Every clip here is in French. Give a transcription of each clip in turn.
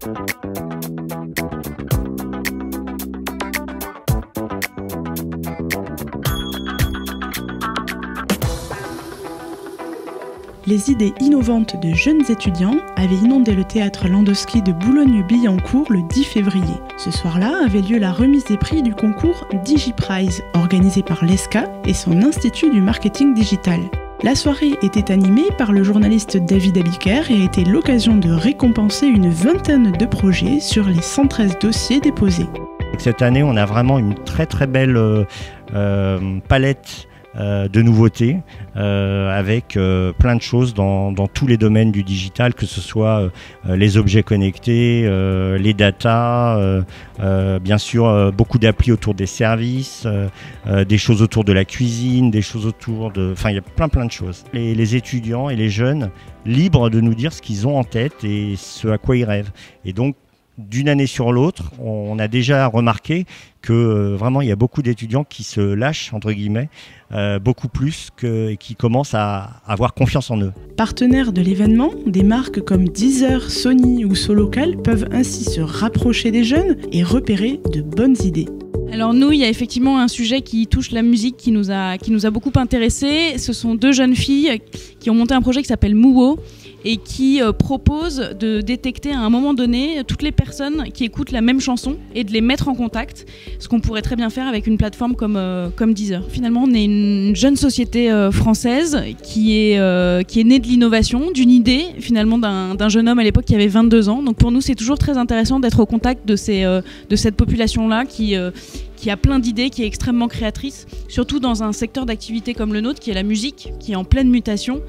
Les idées innovantes de jeunes étudiants avaient inondé le théâtre Landowski de Boulogne-Billancourt le 10 février. Ce soir-là avait lieu la remise des prix du concours DigiPrize, organisé par l'ESCA et son Institut du marketing digital. La soirée était animée par le journaliste David Abiker et a été l'occasion de récompenser une vingtaine de projets sur les 113 dossiers déposés. Cette année, on a vraiment une très belle palette de nouveautés avec plein de choses dans tous les domaines du digital, que ce soit les objets connectés, les datas, bien sûr beaucoup d'applis autour des services, des choses autour de la cuisine, des choses autour de... Enfin, il y a plein de choses. Les étudiants et les jeunes libres de nous dire ce qu'ils ont en tête et ce à quoi ils rêvent. Et donc, d'une année sur l'autre, on a déjà remarqué que vraiment il y a beaucoup d'étudiants qui se lâchent, entre guillemets, beaucoup plus et qui commencent à avoir confiance en eux. Partenaires de l'événement, des marques comme Deezer, Sony ou Solocal peuvent ainsi se rapprocher des jeunes et repérer de bonnes idées. Alors nous, il y a effectivement un sujet qui touche la musique qui nous a beaucoup intéressés. Ce sont deux jeunes filles qui ont monté un projet qui s'appelle Muwo et qui propose de détecter à un moment donné toutes les personnes qui écoutent la même chanson et de les mettre en contact, ce qu'on pourrait très bien faire avec une plateforme comme Deezer. Finalement, on est une jeune société française qui est née de l'innovation, d'une idée finalement d'un jeune homme à l'époque qui avait 22 ans. Donc pour nous, c'est toujours très intéressant d'être au contact de cette population-là qui a plein d'idées, qui est extrêmement créatrice, surtout dans un secteur d'activité comme le nôtre, qui est la musique, qui est en pleine mutation.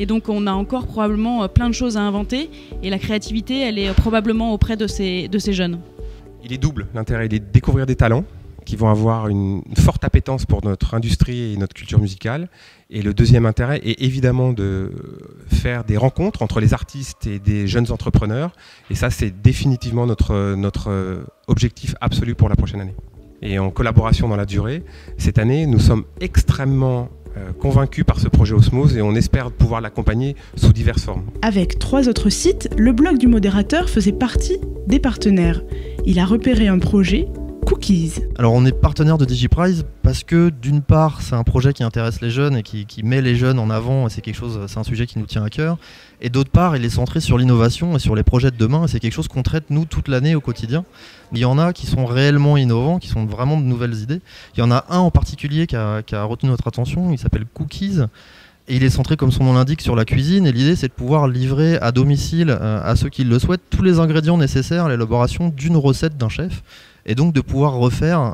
Et donc on a encore probablement plein de choses à inventer. Et la créativité, elle est probablement auprès de ces jeunes. Il est double, l'intérêt, il est de découvrir des talents qui vont avoir une forte appétence pour notre industrie et notre culture musicale. Et le deuxième intérêt est évidemment de faire des rencontres entre les artistes et des jeunes entrepreneurs. Et ça, c'est définitivement notre objectif absolu pour la prochaine année. Et en collaboration dans la durée, cette année, nous sommes extrêmement convaincus par ce projet Osmose et on espère pouvoir l'accompagner sous diverses formes. Avec 3 autres sites, le blog du modérateur faisait partie des partenaires. Il a repéré un projet, Cookies. Alors on est partenaire de DigiPrize parce que d'une part c'est un projet qui intéresse les jeunes et qui met les jeunes en avant, et c'est un sujet qui nous tient à cœur, et d'autre part il est centré sur l'innovation et sur les projets de demain, et c'est quelque chose qu'on traite nous toute l'année au quotidien. Il y en a qui sont réellement innovants, qui sont vraiment de nouvelles idées. Il y en a un en particulier qui a retenu notre attention, il s'appelle Cookies. Et il est centré, comme son nom l'indique, sur la cuisine, et l'idée c'est de pouvoir livrer à domicile à ceux qui le souhaitent tous les ingrédients nécessaires à l'élaboration d'une recette d'un chef, et donc de pouvoir refaire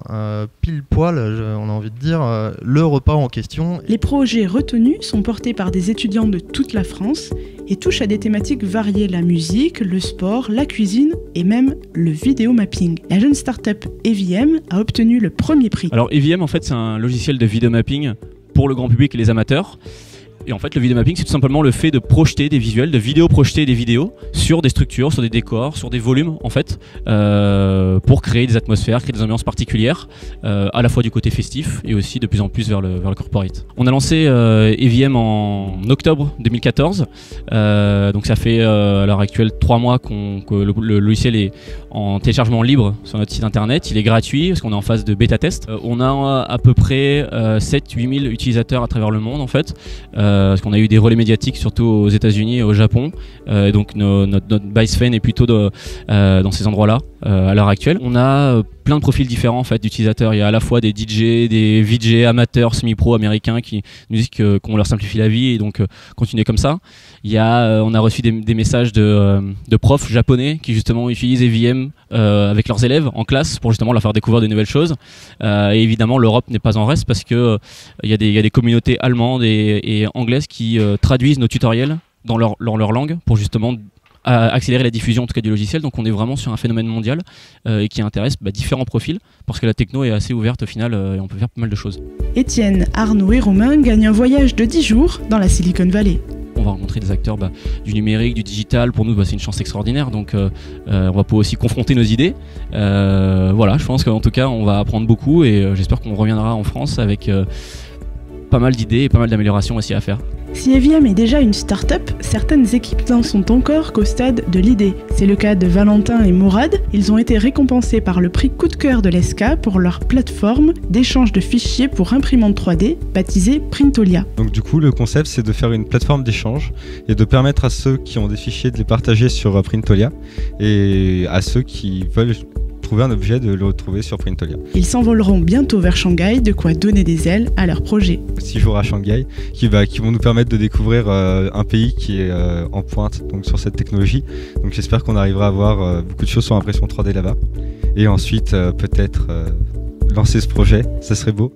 pile poil, on a envie de dire, le repas en question. Les projets retenus sont portés par des étudiants de toute la France et touchent à des thématiques variées: la musique, le sport, la cuisine et même le vidéo mapping. La jeune start-up EVM a obtenu le premier prix. Alors EVM en fait c'est un logiciel de vidéo mapping pour le grand public et les amateurs. Et en fait, le vidéo mapping, c'est tout simplement le fait de projeter des visuels, de vidéo-projeter des vidéos sur des structures, sur des décors, sur des volumes, en fait, pour créer des atmosphères, créer des ambiances particulières, à la fois du côté festif et aussi de plus en plus vers le corporate. On a lancé EVM en octobre 2014, donc ça fait à l'heure actuelle 3 mois que le logiciel est en téléchargement libre sur notre site internet. Il est gratuit parce qu'on est en phase de bêta test. On a à peu près 7-8 000 utilisateurs à travers le monde, en fait. Parce qu'on a eu des relais médiatiques surtout aux États-Unis et au Japon, donc notre base fan est plutôt dans ces endroits-là à l'heure actuelle. On a plein de profils différents en fait d'utilisateurs. Il y a à la fois des DJ, des VJ amateurs, semi-pro américains qui nous disent qu'on leur simplifie la vie et donc continuer comme ça. On a reçu des messages de profs japonais qui justement utilisent EVM avec leurs élèves en classe pour justement leur faire découvrir de nouvelles choses. Et évidemment l'Europe n'est pas en reste parce que il y a des communautés allemandes et anglaises qui traduisent nos tutoriels dans leur langue pour justement accélérer la diffusion en tout cas du logiciel. Donc on est vraiment sur un phénomène mondial et qui intéresse différents profils parce que la techno est assez ouverte au final et on peut faire pas mal de choses. Étienne, Arnaud et Romain gagnent un voyage de 10 jours dans la Silicon Valley. On va rencontrer des acteurs du numérique, du digital. Pour nous, c'est une chance extraordinaire. Donc, on va pouvoir aussi confronter nos idées. Voilà, je pense qu'en tout cas, on va apprendre beaucoup et j'espère qu'on reviendra en France avec pas mal d'idées et pas mal d'améliorations aussi à faire. Si EVM est déjà une start-up, certaines équipes n'en sont encore qu'au stade de l'idée. C'est le cas de Valentin et Mourad. Ils ont été récompensés par le prix Coup de cœur de l'ESCA pour leur plateforme d'échange de fichiers pour imprimante 3D, baptisée Printolia. Donc du coup, le concept, c'est de faire une plateforme d'échange et de permettre à ceux qui ont des fichiers de les partager sur Printolia et à ceux qui veulent trouver un objet de le retrouver sur Printolia. Ils s'envoleront bientôt vers Shanghai, de quoi donner des ailes à leur projet. 6 jours à Shanghai qui vont nous permettre de découvrir un pays qui est en pointe donc, sur cette technologie. Donc j'espère qu'on arrivera à voir beaucoup de choses sur impression 3D là-bas. Et ensuite peut-être lancer ce projet, ça serait beau.